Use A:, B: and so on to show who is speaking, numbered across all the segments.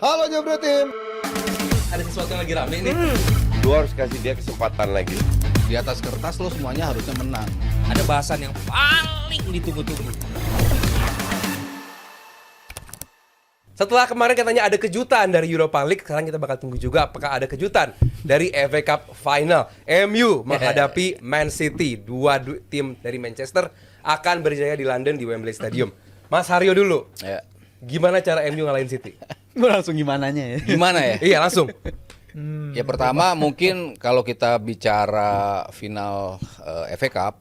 A: Halo Jebret Tim.
B: Ada sesuatu yang lagi rame nih.
A: Lu harus kasih dia kesempatan lagi.
C: Di atas kertas lo semuanya harusnya menang.
B: Ada bahasan yang paling ditunggu-tunggu. Setelah kemarin katanya ada kejutan dari Europa League, sekarang kita bakal tunggu juga apakah ada kejutan dari FA Cup Final. MU menghadapi Man City. Dua tim dari Manchester akan berjaya di London di Wembley Stadium. Mas Haryo dulu.
C: Ya.
B: Gimana cara MU ngalahin City?
D: Gue langsung gimananya ya.
C: Gimana ya?
B: Iya, langsung.
C: Ya pertama mungkin kalau kita bicara final FA Cup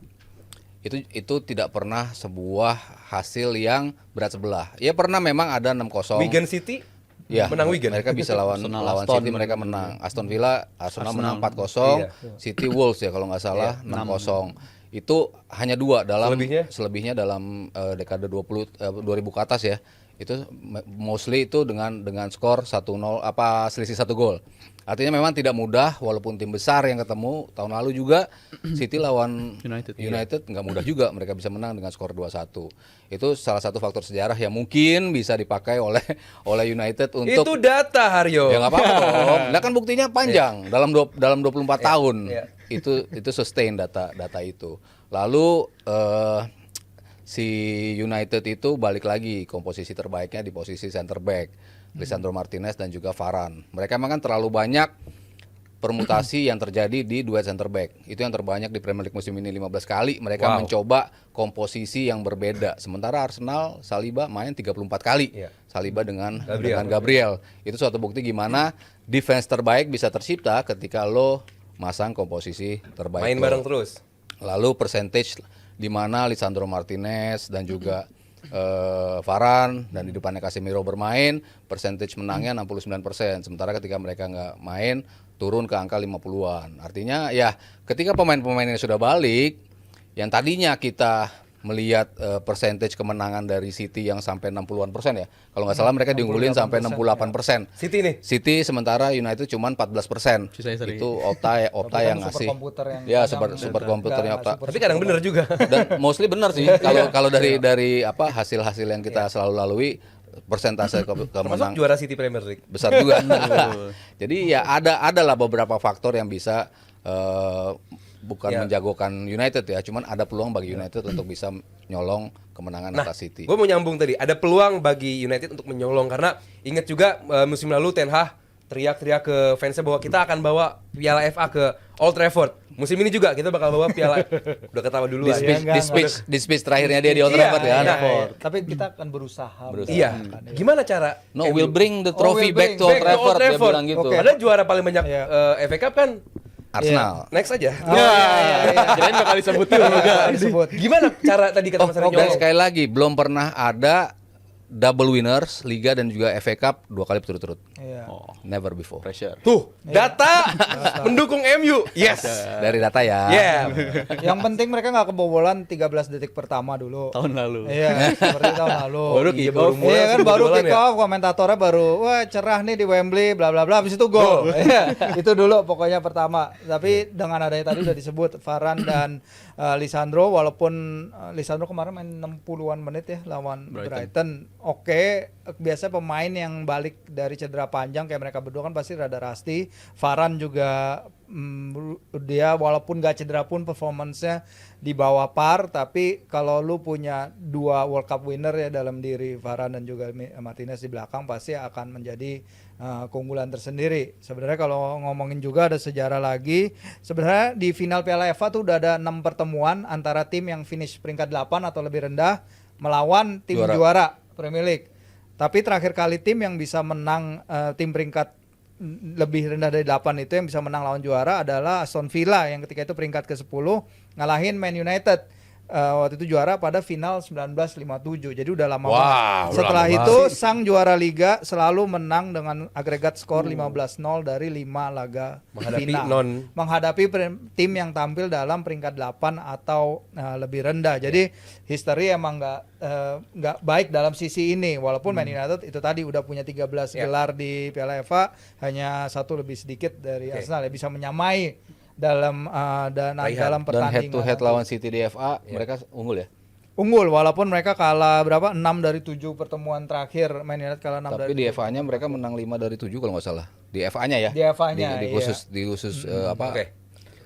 C: itu tidak pernah sebuah hasil yang berat sebelah. Ya pernah memang ada 6-0.
B: Wigan City
C: Ya,
B: menang Wigan.
C: mereka bisa lawan
D: Aston
C: City, mereka menang. Aston Villa, Arsenal menang 4-0.
B: Iya.
C: City Wolves ya kalau nggak salah 6-0. Itu hanya dua dalam selebihnya dalam dekade 2000 ke atas ya. Itu mostly itu dengan skor 1-0 selisih 1 gol. Artinya memang tidak mudah walaupun tim besar yang ketemu tahun lalu juga City lawan United nggak mudah juga mereka bisa menang dengan skor 2-1. Itu salah satu faktor sejarah yang mungkin bisa dipakai oleh United untuk
B: Itu data Haryo.
C: ya nggak apa-apa dong. Nah kan buktinya panjang dalam 24 tahun.
B: Iya.
C: Itu sustain data itu. Lalu si United itu balik lagi komposisi terbaiknya di posisi center back. Lisandro Martinez dan juga Varane. Mereka memang kan terlalu banyak permutasi yang terjadi di duet center back. Itu yang terbanyak di Premier League musim ini 15 kali. Mereka mencoba komposisi yang berbeda. Sementara Arsenal Saliba main 34 kali. Saliba dengan Gabriel. Itu suatu bukti gimana defense terbaik bisa tercipta ketika lo masang komposisi terbaik.
B: Main bareng terus.
C: Lalu percentage di mana Lisandro Martinez dan juga Varane dan di depannya Casemiro bermain, percentage menangnya 69%. Sementara ketika mereka nggak main, turun ke angka 50-an. Artinya ya ketika pemain-pemainnya sudah balik, yang tadinya kita melihat percentage kemenangan dari City yang sampai 60-an% ya. Kalau nggak salah mereka diunggulin sampai 68%.
B: City nih.
C: City sementara United cuma 14%. Itu Opta yang ngasih. Ya super komputernya Opta.
B: Tapi kadang bener juga.
C: Dan mostly benar sih kalau dari hasil-hasil yang kita selalu lalui persentase
B: Termasuk
C: kemenangan
B: juara City Premier League.
C: besar juga. Jadi ya adalah beberapa faktor yang bisa bukan menjagokan United ya, cuman ada peluang bagi United untuk bisa nyolong kemenangan atas City.
B: Gue mau nyambung tadi, ada peluang bagi United untuk menyolong karena ingat juga musim lalu Ten Hag teriak-teriak ke fansnya bahwa kita akan bawa Piala FA ke Old Trafford. Musim ini juga kita bakal bawa Piala. Udah ketawa dulu lah.
C: Di speech terakhirnya dia di Old Trafford ya.
D: Tapi kita akan berusaha.
B: Iya. Gimana cara?
C: No, we'll bring the trophy back to Old Trafford. Dia bilang gitu.
B: Ada juara paling banyak FA Cup kan?
C: Arsenal.
B: Next aja.
D: Kirain bakal disebutin juga.
B: Gimana cara tadi kata Mas Haryo?
C: Dan sekali lagi belum pernah ada double winners Liga dan juga FA Cup 2 kali berturut-turut. Never before.
D: Pressure.
B: Tuh, data mendukung MU. Yes.
C: Dari data ya.
B: Yeah.
E: Yang penting mereka nggak kebobolan 13 detik pertama dulu.
D: Tahun lalu.
E: Iya, seperti tahun lalu.
D: Baru kick off.
E: Iya kan baru kick off, komentatornya baru wah cerah nih di Wembley bla bla bla, habis itu gol. Iya, itu dulu pokoknya pertama. Tapi dengan adanya tadi udah disebut Varane dan Lisandro, walaupun Lisandro kemarin main 60-an menit ya lawan Brighton. Oke, biasa pemain yang balik dari cedera panjang kayak mereka berdua kan pasti rada rusty. Varane juga dia walaupun gak cedera pun performance-nya di bawah par, tapi kalau lu punya 2 World Cup winner ya dalam diri Varane dan juga Martinez di belakang pasti akan menjadi keunggulan tersendiri. Sebenarnya kalau ngomongin juga ada sejarah lagi. Sebenarnya di final Piala FA tuh udah ada 6 pertemuan antara tim yang finish peringkat 8 atau lebih rendah melawan tim juara Premier League. Tapi terakhir kali tim yang bisa menang tim peringkat lebih rendah dari 8 itu yang bisa menang lawan juara adalah Aston Villa yang ketika itu peringkat ke-10 ngalahin Man United. Waktu itu juara pada final 1957. Jadi udah lama banget. Setelah itu sang juara liga selalu menang dengan agregat skor 15-0 dari 5 laga final. Menghadapi tim yang tampil dalam peringkat 8 atau lebih rendah. Jadi history emang nggak baik dalam sisi ini. Walaupun Man United itu tadi udah punya 13 gelar di Piala FA, hanya 1 lebih sedikit dari Arsenal ya, bisa menyamai dalam pertandingan.
C: Dan head to head lawan City di FA mereka unggul ya.
E: unggul walaupun mereka kalah berapa 6 dari 7 pertemuan terakhir. Man United kalah 6
C: Tapi
E: dari
C: di
E: 7.
C: FA-nya mereka menang 5 dari 7 kalau nggak salah. Di FA-nya ya.
E: Di FA-nya,
C: Di khusus apa?
B: Oke.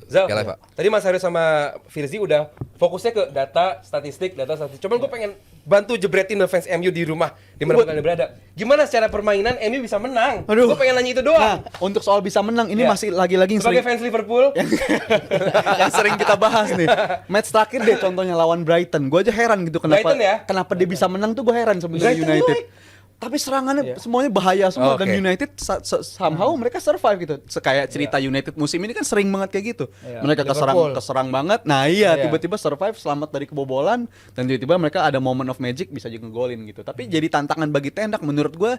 B: Zal,
C: Piala FA.
B: tadi Mas Haris sama Firzi udah fokusnya ke data, statistik. Cuman gue pengen bantu jebretin fans MU di rumah, di mana kalian berada. Gimana secara permainan MU bisa menang?
D: Aduh.
B: Gue pengen nanya itu
D: Nah,
B: doang.
D: untuk soal bisa menang ini
B: Ya.
D: masih lagi-lagi yang
B: Sebagai
D: sering,
B: fans Liverpool,
D: yang sering kita bahas nih. Match terakhir deh contohnya lawan Brighton. Gue aja heran gitu kenapa
B: Brighton ya?
D: kenapa dia bisa menang tuh gue heran sebenarnya
B: Brighton
D: United.
B: jelek.
D: Tapi serangannya semuanya bahaya semua dan
B: Oke.
D: United somehow mereka survive gitu. Kayak cerita United musim ini kan sering banget kayak gitu.
E: Iya.
D: Mereka
E: Liverpool.
D: keserang banget. Nah, iya
E: Iya.
D: tiba-tiba survive selamat dari kebobolan dan tiba-tiba mereka ada moment of magic bisa juga ngegolin gitu. Tapi jadi tantangan bagi Ten Hag menurut gue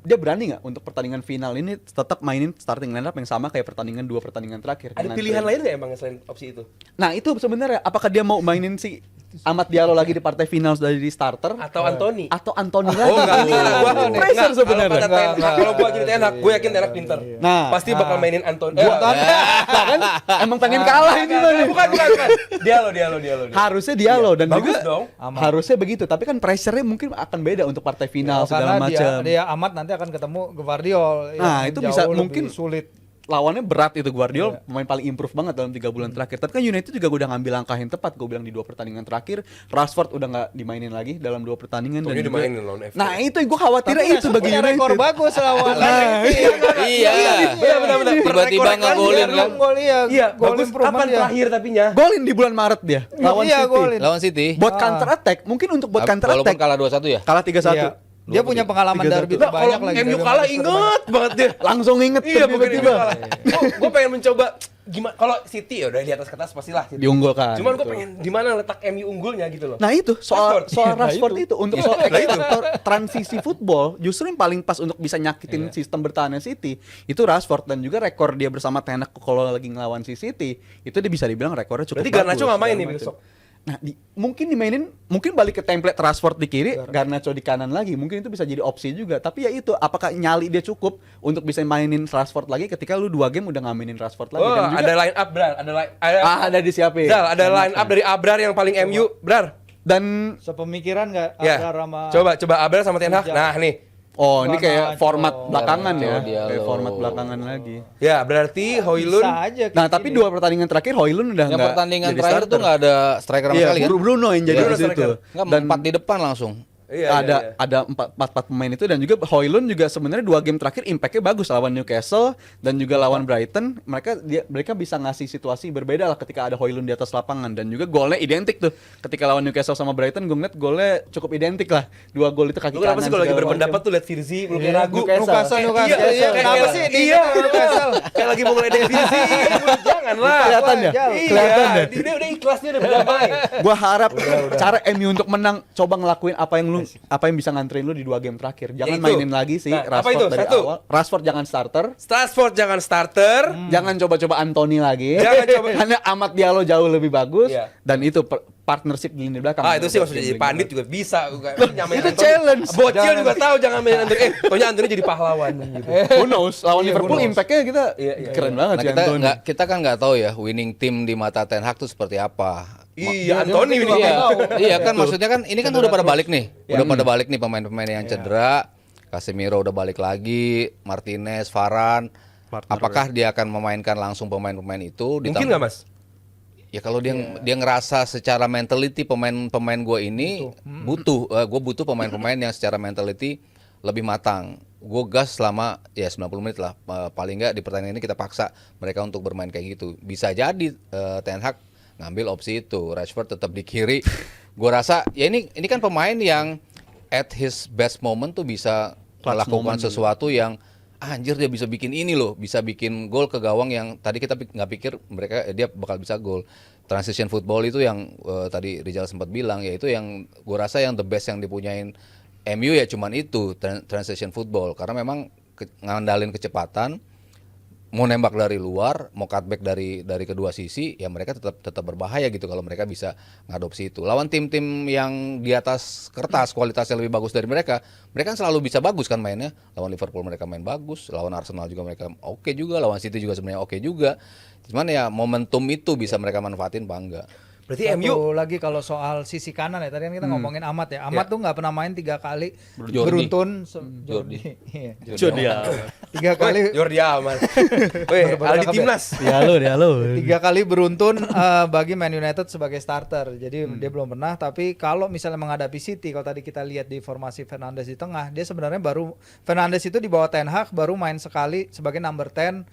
D: dia berani nggak untuk pertandingan final ini tetap mainin starting lineup yang sama kayak dua pertandingan terakhir.
B: ada
D: dengan
B: pilihan
D: Trent.
B: lain nggak emang selain opsi itu?
D: Nah itu sebenarnya apakah dia mau mainin si Amad Diallo lagi di partai final dari starter
B: Atau Anthony?
D: atau Anthony lagi?
B: Oh enggak,
D: Ini pressure sebenarnya.
B: Kalau gua jadi Ten Hag, gue yakin Ten Hag pinter.
D: Nah.
B: Pasti bakal mainin Anthony.
D: Nah, kan emang pengen kalah ini nih.
B: Bukan. Diallo.
D: Harusnya Diallo dan
B: Bagus
D: juga
B: dong.
D: harusnya begitu. Tapi kan pressure-nya mungkin akan beda untuk partai final segala
E: karena
D: macam.
E: dia Amat nanti akan ketemu Gvardiol.
D: Nah,
E: yang
D: itu
E: jauh
D: bisa
E: lebih
D: mungkin
E: sulit.
D: Lawannya berat itu Guardiola pemain paling improve banget dalam 3 bulan terakhir. Tapi kan United juga udah ngambil langkah yang tepat. Gue bilang di 2 pertandingan terakhir, Rashford udah nggak dimainin lagi dalam 2 pertandingan.
B: Taunya
D: juga-
B: dimainin lawan FA.
D: Nah itu gue khawatir itu bagi
E: Punya
D: United.
E: rekor bagus lawan.
C: Iya.
B: Benar.
C: Tiba-tiba nggak golin kan.
E: Gol iya.
B: Iya,
E: gol
B: bagus.
E: improvement
B: Kapan
E: dia.
B: terakhir tapinya?
D: Golin di bulan Maret dia lawan
E: Iya,
D: City.
E: golin.
C: Lawan City.
D: Buat counter attack, mungkin untuk buat counter
C: Walaupun
D: attack
C: kalah 2-1 ya.
D: kalah 3-1.
E: Iya. Dia punya pengalaman
D: 3-1.
E: derby
B: Nah,
E: terbanyak
B: kalau
E: lagi.
B: MU
E: dari
B: kalah
E: Manchester
B: inget banget dia.
D: Langsung inget
B: Iya, bukan
D: tiba-tiba.
B: MU kalah. Gue pengen mencoba gimana kalau City ya udah di atas kertas pastilah City.
D: Diunggulkan.
B: Cuman gue
D: Betul.
B: pengen di mana letak MU unggulnya gitu loh.
D: Nah itu soal
B: Rashford.
D: Rashford itu untuk soal ekspektor transisi football justru yang paling pas untuk bisa nyakitin sistem bertahannya City itu Rashford dan juga rekor dia bersama Ten Hag kalau lagi ngelawan si City itu dia bisa dibilang rekornya cukup
B: Berarti Garnacho
D: bagus,
B: nggak main
D: segala
B: nih
D: macam.
B: besok?
D: Nah mungkin dimainin mungkin balik ke template Rashford di kiri Garnacho di kanan lagi mungkin itu bisa jadi opsi juga tapi ya itu apakah nyali dia cukup untuk bisa mainin Rashford lagi ketika lu 2 game udah ngamainin Rashford lagi
B: Oh,
D: dan juga
B: ada line up Brar,
D: ada disiapin.
B: Zal, ada line up dari Abrar yang paling MU, Brar.
D: Dan
E: Sepemikiran nggak
B: Ya.
E: Abrar sama
B: Coba Abrar sama Ten Hag. Nah, nih.
D: oh ini kayak
E: Garnacho.
D: format belakangan ya,
C: Diallo.
D: kayak format belakangan lagi.
B: Ya, berarti Hoylund
E: bisa aja
D: Nah
E: kayak
D: tapi
E: gini.
D: 2 pertandingan terakhir Hoylund udah
C: Yang
D: nggak
C: pertandingan
D: jadi
C: terakhir
D: starter.
C: tuh nggak ada striker sama
D: Iya,
C: sekali kan?
D: Bruno yang jadi
B: Bruno
D: di situ.
B: striker.
C: Nggak,
D: Dan
C: 4 di depan langsung.
B: Iya,
D: ada 4 pemain itu dan juga Hoylund juga sebenarnya 2 game terakhir impact-nya bagus lawan Newcastle dan juga lawan Brighton. Mereka bisa ngasih situasi berbeda lah ketika ada Hoylund di atas lapangan dan juga golnya identik tuh. Ketika lawan Newcastle sama Brighton gue ngeliat golnya cukup identik lah. 2 gol itu kaki
B: Lu kenapa
D: kanan.
B: sih kalau lagi
D: segala
B: berpendapat
D: macam.
B: tuh lihat Firzi, lu kayak
D: Iya,
B: ragu.
E: Newcastle. Iya, kenapa sih di
B: Iya,
E: Newcastle?
B: kayak lagi mau ngeledek Firzi. Janganlah.
D: Kelihatan ya?
E: Jauh.
D: Kelihatan ya?
B: Dia udah ikhlas, dia udah berdamai.
D: Gua harap cara MU untuk menang coba ngelakuin apa yang bisa nganterin lu di 2 game terakhir. Jangan
B: Yaitu.
D: mainin lagi sih
B: Nah, apa
D: Rashford
B: itu?
D: dari
B: Satu.
D: awal. Rashford jangan starter.
B: Rashford jangan starter.
D: Jangan coba-coba Anthony lagi.
B: Jangan coba-
D: Karena Amad Diallo jauh lebih bagus
B: Iya.
D: dan itu partnership di lini belakang.
B: Ah, itu sih maksudnya jadi pandit juga bisa. Nyamain
D: Itu
B: Anthony.
D: challenge.
B: Bocil juga tahu jangan main Anthony. Pokoknya Anthony jadi pahlawan gitu.
D: Who knows? Lawan
B: Iya,
D: Liverpool
B: who knows.
D: impact-nya kita
B: Iya,
D: keren banget
C: Nah,
D: sih Anthony.
C: kita kan nggak tahu ya winning team di mata Ten Hag tuh seperti apa.
B: Iya, Anthony ini.
C: Iya, iya kan maksudnya kan ini kan udah pada balik nih. Udah
B: Iya.
C: pada balik nih pemain-pemain yang cedera. Casemiro udah balik lagi, Martinez, Varane. Apakah dia akan memainkan langsung pemain-pemain itu?
B: Mungkin nggak, Mas?
C: Ya kalau dia ngerasa secara mentality pemain gue ini gue butuh pemain-pemain yang secara mentality lebih matang. Gue gas selama ya 90 menit lah paling nggak di pertandingan ini kita paksa mereka untuk bermain kayak gitu. Bisa jadi Ten Hag ngambil opsi itu. Rashford tetap di kiri. Gue rasa ya ini kan pemain yang at his best moment tuh bisa melakukan sesuatu yang anjir dia bisa bikin ini loh, bisa bikin gol ke gawang yang tadi kita nggak pikir dia bakal bisa gol. Transition football itu yang tadi Rizal sempat bilang, yaitu yang gue rasa yang the best yang dipunyain MU ya cuman itu transition football karena memang ngandalin kecepatan, mau nembak dari luar, mau cutback dari kedua sisi, ya mereka tetap berbahaya gitu kalau mereka bisa ngadopsi itu. Lawan tim-tim yang di atas kertas kualitasnya lebih bagus dari mereka kan selalu bisa bagus kan mainnya. Lawan Liverpool mereka main bagus, lawan Arsenal juga mereka oke juga, lawan City juga sebenarnya oke juga. Cuman ya momentum itu bisa mereka manfaatin apa enggak.
B: Berarti
E: Satu
B: MU
E: lagi kalau soal sisi kanan ya, tadi kan kita ngomongin Ahmad ya. Ahmad
B: Ya.
E: tuh nggak pernah main 3 kali
C: Jordi.
E: beruntun.
C: Jordi.
E: Iya.
D: Jordi ya.
E: 3 kali.
B: Jordi aman. Weh,
E: Baru
B: Aldi
E: cakep ya?
B: timnas.
D: Dia lo.
E: 3 kali beruntun bagi Man United sebagai starter. Jadi dia belum pernah. Tapi kalau misalnya menghadapi City, kalau tadi kita lihat di formasi Fernandes di tengah, dia sebenarnya Fernandes itu di bawah Ten Hag baru main sekali sebagai number 10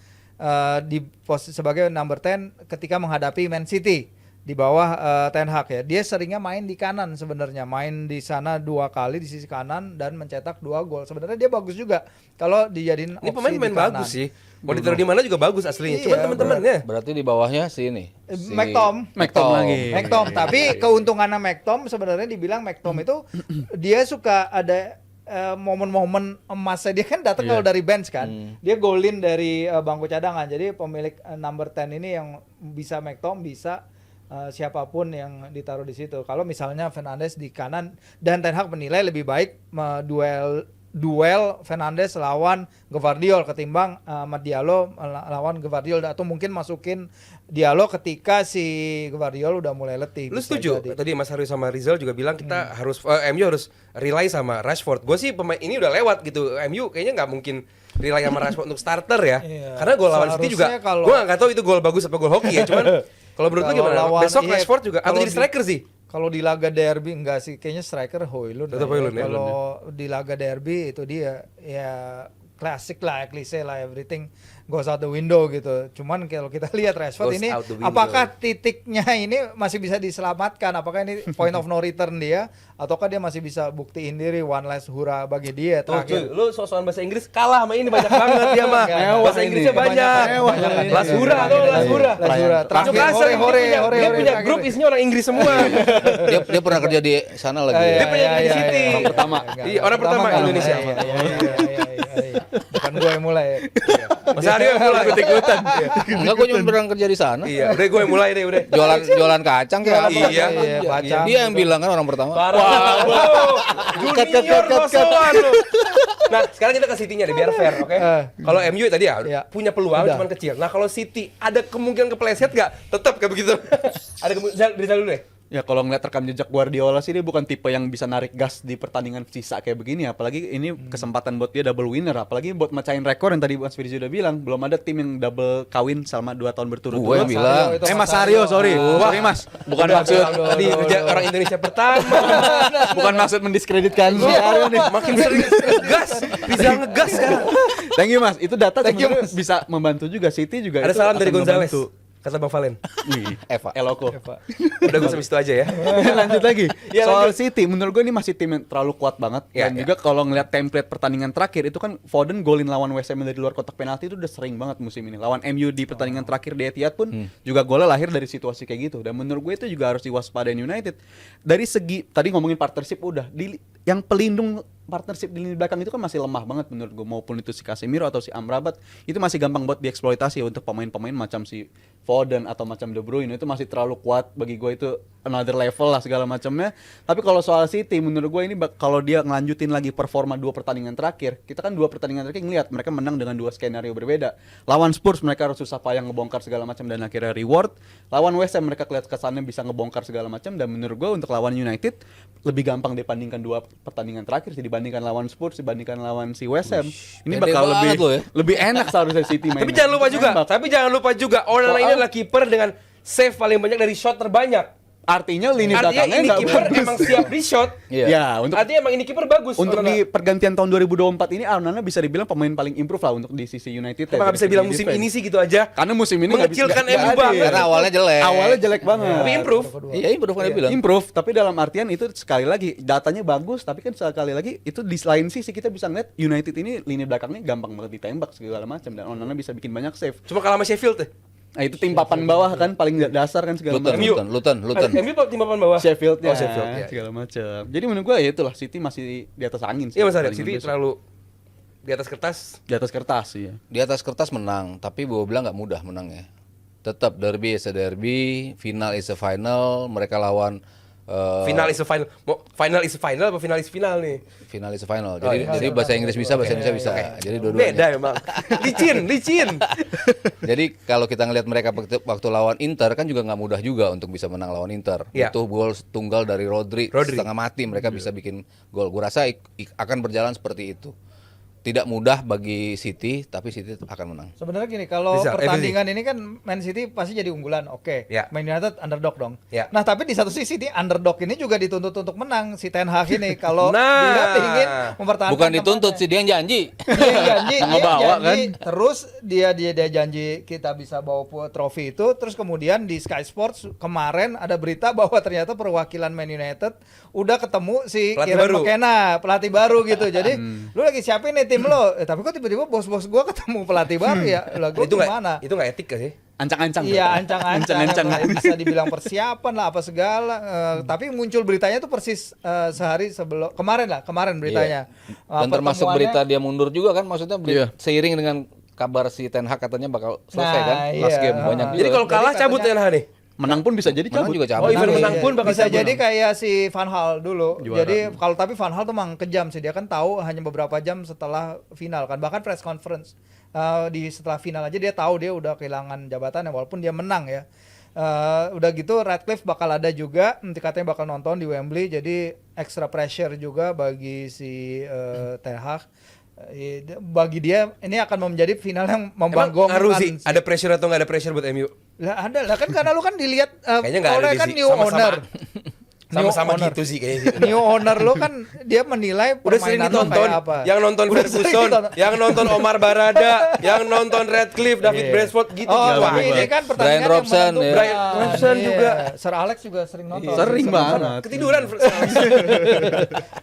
E: di posisi sebagai number 10 ketika menghadapi Man City di bawah Ten Hag ya. Dia seringnya main di kanan sebenarnya. Main di sana 2 kali di sisi kanan dan mencetak 2 gol. Sebenarnya dia bagus juga kalau dijadiin
B: Ini
E: opsi
B: pemain
E: di kanan.
B: bagus sih. Mau ditaruh di mana juga bagus aslinya. Cuman
E: Iya,
B: teman-temannya
C: Berarti di bawahnya si ini. Si
E: McTom.
D: McTom lagi.
E: McTom, tapi keuntungannya McTom sebenarnya dibilang McTom itu dia suka ada momen-momen emasnya. Dia kan datang kalau dari bench kan. Dia golin dari bangku cadangan. Jadi pemilik number 10 ini yang bisa McTom bisa siapapun yang ditaruh di situ. Kalau misalnya Fernandes di kanan dan Ten Hag menilai lebih baik duel Fernandes lawan Gvardiol ketimbang Diallo lawan Gvardiol, atau mungkin masukin Diallo ketika si Gvardiol udah mulai letih.
B: Lu
E: Bisa
B: setuju?
E: jadi.
B: Tadi Mas Haryo sama Rizal juga bilang kita harus MU harus rely sama Rashford. Gue sih pemain ini udah lewat gitu. MU kayaknya nggak mungkin rely sama Rashford untuk starter ya.
E: Iya.
B: Karena gol lawan City juga.
E: Seharusnya kalau-
B: Gue nggak tahu itu gol bagus apa gol hoki ya. Cuman kalau menurut lu
E: Kalau
B: gimana?
E: lawan-
B: Besok
E: iya,
B: Rashford juga atau
E: kalau
B: jadi
E: di-
B: striker sih?
E: Kalau di laga derby enggak sih, kayaknya striker Højlund.
B: Tetap
E: lah
B: Højlund ya.
E: Kalau di laga derby itu dia ya klasik lah, klise lah, everything goes out the window gitu. Cuman kalau kita lihat Rashford
B: Goes
E: ini,
B: out the window.
E: apakah titiknya ini masih bisa diselamatkan? Apakah ini point of no return dia? Ataukah dia masih bisa buktiin diri one last hurrah bagi dia
B: Tuh, cuy,
E: terakhir?
B: lu soal bahasa Inggris kalah sama ini banyak banget dia mah.
E: Mewah
B: Bahasa
E: ini.
B: Inggrisnya banyak.
E: Mewah.
B: Lasura tuh, Lasura.
E: Lasura. Terakhir,
B: Newcastle dia
E: hore,
B: punya-
E: hore,
B: dia
E: hore,
B: punya
E: terakhir.
B: grup isinya orang Inggris semua.
C: dia pernah kerja di sana lagi.
E: Iya,
B: Dia punya
E: iya,
B: di
E: iya,
B: City.
E: iya.
B: Orang pertama. Iya, orang pertama
E: enggak.
B: Indonesia.
E: Iya, iya, iya, iya. Bukan gue yang mulai.
B: Mas Aryo yang mulai ikut-ikutan.
C: Enggak, gue cuma pernah kerja di sana.
B: Iya, udah gue yang mulai deh, udah.
C: Jualan kacang kayak apa?
B: Iya.
E: Iya, kacang.
C: Dia yang bilang kan orang pertama.
B: Parah. Junior Kosoan lu. Nah, sekarang kita ke City-nya deh biar fair, oke? Kalau MU tadi ya
E: Iya.
B: punya peluang
E: Udah.
B: cuman kecil. Nah, kalau City ada kemungkinan kepleset nggak? Tetap kayak begitu. Ada kemungkinan dari dulu deh.
D: Ya kalau ngeliat rekam jejak Guardiola sih dia bukan tipe yang bisa narik gas di pertandingan sisa kayak begini, apalagi ini kesempatan buat dia double winner, apalagi buat mecahin rekor yang tadi Mas Firzi udah bilang, belum ada tim yang double kawin selama 2 tahun berturut-turut.
C: Gue yang bilang.
D: Mas Aryo, sorry. Sorry Mas. Bukan maksud
B: Tadi orang Indonesia pertama.
D: bukan maksud mendiskreditkan Mas Aryo nih.
B: Makin sering ngegas, bisa ngegas sekarang.
D: Thank you Mas. Itu data
E: Thank you,
D: sebenarnya
E: Mas.
D: bisa membantu juga, City juga
B: Ada
D: itu
B: salam dari
D: akan
B: Gonzales.
D: membantu.
B: Kata Bang Valen.
D: Wih,
C: Eva.
D: Eloko.
B: Udah gue sampai situ aja ya.
D: Lanjut lagi.
B: Ya,
D: Soal
B: lanjut.
D: City, menurut gue ini masih tim yang terlalu kuat banget.
B: Ya,
D: Dan
B: ya.
D: juga kalau ngeliat template pertandingan terakhir itu kan Foden golin lawan West Ham dari luar kotak penalti itu udah sering banget musim ini. Lawan MU di pertandingan terakhir di Etihad pun juga golnya lahir dari situasi kayak gitu. Dan menurut gue itu juga harus diwaspadain United. Dari segi tadi ngomongin partnership udah yang pelindung partnership di lini belakang itu kan masih lemah banget menurut gue, maupun itu si Casemiro atau si Amrabat itu masih gampang buat dieksploitasi untuk pemain-pemain macam si Foden atau macam De Bruyne, itu masih terlalu kuat bagi gue, itu another level lah segala macamnya. Tapi kalau soal City menurut gue ini kalau dia ngelanjutin lagi performa 2 pertandingan terakhir, kita kan 2 pertandingan terakhir ngeliat mereka menang dengan 2 skenario berbeda. Lawan Spurs mereka harus susah payah ngebongkar segala macam dan akhirnya reward. Lawan West Ham mereka kelihatan kesannya bisa ngebongkar segala macam, dan menurut gue untuk lawan United lebih gampang dibandingkan 2 pertandingan terakhir sih, dibandingkan lawan Spurs, dibandingkan lawan si West Ham. Ini
C: pede
D: bakal
C: banget lo ya.
D: lebih enak seharusnya City mainnya.
B: Tapi jangan lupa juga,
D: Nembak.
B: tapi jangan lupa juga Onana ini adalah kiper dengan save paling banyak dari shot terbanyak.
D: Artinya lini
B: Artinya
D: belakangnya
B: ini
D: nggak
B: kiper
D: bagus.
B: emang siap di shot.
C: Iya.
D: Ya, untuk
B: Artinya emang ini kiper bagus.
D: untuk
B: Onana.
D: di pergantian tahun 2024 ini Onana bisa dibilang pemain paling improve lah untuk di sisi United.
B: Emang nggak bisa bilang musim ini sih gitu aja.
D: Karena musim ini nggak bisa-
B: Mengecilkan
D: nggak
B: MU
D: adil.
B: banget.
C: Karena awalnya jelek.
D: Awalnya jelek banget.
B: Tapi improve.
C: Iya, improve kan dia bilang.
D: Improve, tapi dalam artian itu sekali lagi datanya bagus, tapi kan sekali lagi itu di lain sisi kita bisa ngeliat United ini lini belakangnya gampang banget ditembak segala macam, dan Onana bisa bikin banyak save.
B: Cuma kalah sama Sheffield deh.
D: Nah itu tim papan bawah kan paling dasar kan segala
C: Luton,
D: macam.
C: Luton.
B: MU tim papan bawah.
D: Sheffieldnya
B: Oh, Sheffield, ya.
D: segala macam. Jadi menurut gua ya itulah City masih di atas angin sih.
B: Iya Mas Arya,
D: Paling
B: City
D: besok.
B: terlalu di atas kertas.
D: di atas kertas ya.
C: Di atas kertas menang, tapi gue bilang nggak mudah menangnya. Tetap derby is a derby, final is a final. Mereka lawan
B: Final is a final. Final is a final apa final is final nih?
C: Final is final.
B: Oh,
C: Jadi bahasa Inggris bisa, bahasa Indonesia bisa. Jadi
B: Beda
C: dua-duanya.
B: emang. Licin.
C: Jadi kalau kita ngelihat mereka waktu lawan Inter kan juga nggak mudah juga untuk bisa menang lawan Inter.
B: Iya.
C: Butuh gol tunggal dari Rodri. Setengah mati mereka bisa bikin gol. Gue rasa akan berjalan seperti itu. Tidak mudah bagi City, tapi City akan menang.
E: Sebenarnya gini, kalau
B: Bisa,
E: pertandingan ini kan Man City pasti jadi unggulan, oke.
B: Ya.
E: Man United underdog dong.
B: Ya.
E: Nah, tapi di satu sisi City underdog ini juga dituntut untuk menang si Ten Hag ini. Kalau
B: Nah.
E: dia ingin mempertahankan
C: Bukan dituntut
E: tempatnya.
C: sih, dia yang janji.
E: Dia janji,
D: Ngebawa,
E: terus dia janji kita bisa bawa trofi itu, terus kemudian di Sky Sports kemarin ada berita bahwa ternyata perwakilan Man United udah ketemu si
B: Pelatih
E: Kieran
B: baru.
E: McKenna, pelatih baru gitu. Jadi lu lagi siapin nih tim lo, tapi kok tiba-tiba bos-bos gua ketemu pelatih baru ya? Lah gua
B: Itu
E: gimana?
B: itu nggak etik gak sih?
D: Ancang-ancang.
E: Iya, ancang-ancang
D: Ancang-ancang.
E: bisa dibilang persiapan lah apa segala. Tapi muncul beritanya tuh persis sehari sebelum kemarin beritanya.
C: Dan termasuk
E: Pertemuannya-
C: berita dia mundur juga kan, maksudnya
D: Iya.
C: seiring dengan kabar si Ten Hag katanya bakal selesai
E: Nah,
C: kan last
E: iya.
C: game banyak juga.
B: Jadi kalau kalah
E: Jadi
B: cabut
E: katanya-
B: Ten Hag nih.
D: Menang pun bisa jadi
C: menang
D: cabut.
C: juga cabut.
B: Oh, even
E: Iya,
B: menang
E: iya.
B: pun bakal
E: bisa
B: cabut.
E: jadi kayak si Van Hal dulu.
D: Juara.
E: Jadi kalau tapi Van Hal tuh memang kejam sih, dia kan tahu hanya beberapa jam setelah final kan, bahkan press conference di setelah final aja dia tahu dia udah kehilangan jabatan walaupun dia menang ya. Udah gitu Radcliffe bakal ada juga, nanti katanya bakal nonton di Wembley, jadi extra pressure juga bagi si Ten Hag. Bagi dia ini akan menjadi final yang
B: Emang
E: membanggongkan.
B: ngaruh sih, ada pressure atau nggak ada pressure buat MU?
E: Lah ada lah kan, karena lu kan dilihat
B: Kayaknya nggak ada
E: oleh
B: di
E: kan
B: sini.
E: new
B: Sama-sama.
E: owner.
B: Sama-sama
E: New owner.
B: gitu sih kayaknya sih.
E: New owner lo kan dia menilai
B: Udah sering
E: permainan lo
B: ditonton,
E: kayak apa.
B: yang nonton
E: Udah sering
B: Ferguson,
E: ditonton.
B: yang nonton Omar Barada, yang nonton Radcliffe, David
E: Iya.
B: Brentford gitu.
E: Oh,
B: gitu.
E: tapi ini kan pertandingan
C: Brian
E: yang
C: Robson,
E: menentukan.
C: ya.
B: Brian Robson
E: Iya.
B: juga.
E: Sir Alex juga sering nonton.
D: Sering banget.
B: Ketiduran.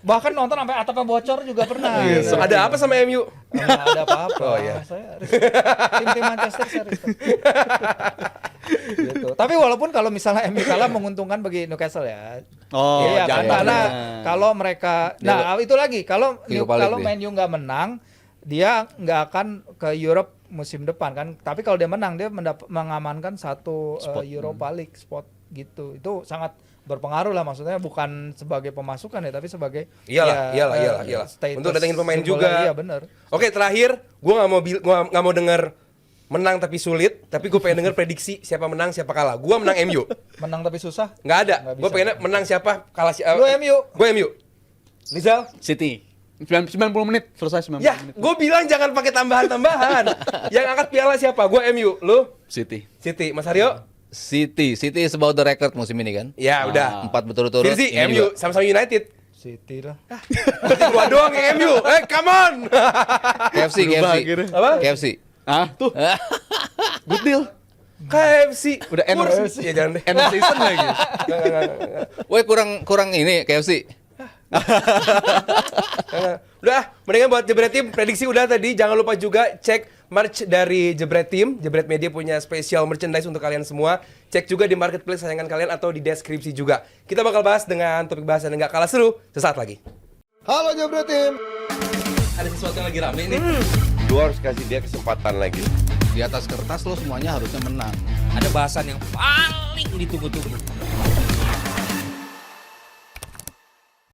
E: Bahkan nonton sampai atapnya bocor juga pernah.
B: Ada apa sama MU?
E: Nggak ada apa-apa.
B: Oh, iya.
E: Saya tim-tim Manchester saya respect. Gitu. Tapi walaupun kalau misalnya MU kalah menguntungkan bagi Newcastle ya.
D: Oh,
E: Iya,
D: jangan.
E: karena kalau mereka, nah itu lagi kalau
C: Europa League
E: kalau
C: deh.
E: Man U nggak menang, dia nggak akan ke Europe musim depan kan. Tapi kalau dia menang, dia mengamankan satu Europa League spot gitu. Itu sangat berpengaruh lah, maksudnya bukan sebagai pemasukan ya, tapi sebagai
B: Iyalah.
E: status
B: Untuk datengin pemain
E: simbol.
B: juga.
E: Iya benar.
B: Oke, terakhir, gua nggak mau denger menang tapi sulit, tapi gue pengen denger prediksi siapa menang siapa kalah. Gua menang MU.
E: Menang tapi susah.
B: Nggak ada.
E: Nggak
B: Gue
E: bisa.
B: pengen menang siapa kalah siapa.
E: Lu MU.
B: Gue MU. Rizal?
D: City. 90 menit selesai 90
B: Ya,
D: menit.
B: gue bilang jangan pakai tambahan-tambahan. Yang angkat piala siapa? Gue MU. Lu?
D: City.
B: City. Mas Aryo?
C: City is about the record musim ini kan.
B: Ya udah.
C: 4 berturut-turut.
B: Firzi,
C: ini
B: MU
C: juga.
B: sama-sama United.
E: City lah.
B: Berarti gua doang yang MU. Come on.
C: KFC.
D: Berubah akhirnya.
B: Apa?
C: KFC.
D: Ah, tuh. Good deal.
B: KFC.
D: Udah end of
B: Kurs. Ya jangan deh.
D: End of season lagi.
C: Woi kurang ini KFC.
B: Udah, mendingan buat Jebret Tim, prediksi udah tadi. Jangan lupa juga cek merch dari Jebret Tim. Jebret Media punya spesial merchandise untuk kalian semua. Cek juga di marketplace sayangan kalian atau di deskripsi juga. Kita bakal bahas dengan topik bahasan yang gak kalah seru sesaat lagi.
A: Halo Jebret Tim.
B: Ada sesuatu yang lagi rame nih.
A: Lu harus kasih dia kesempatan lagi.
C: Di atas kertas lo semuanya harusnya menang.
F: Ada bahasan yang paling ditunggu-tunggu.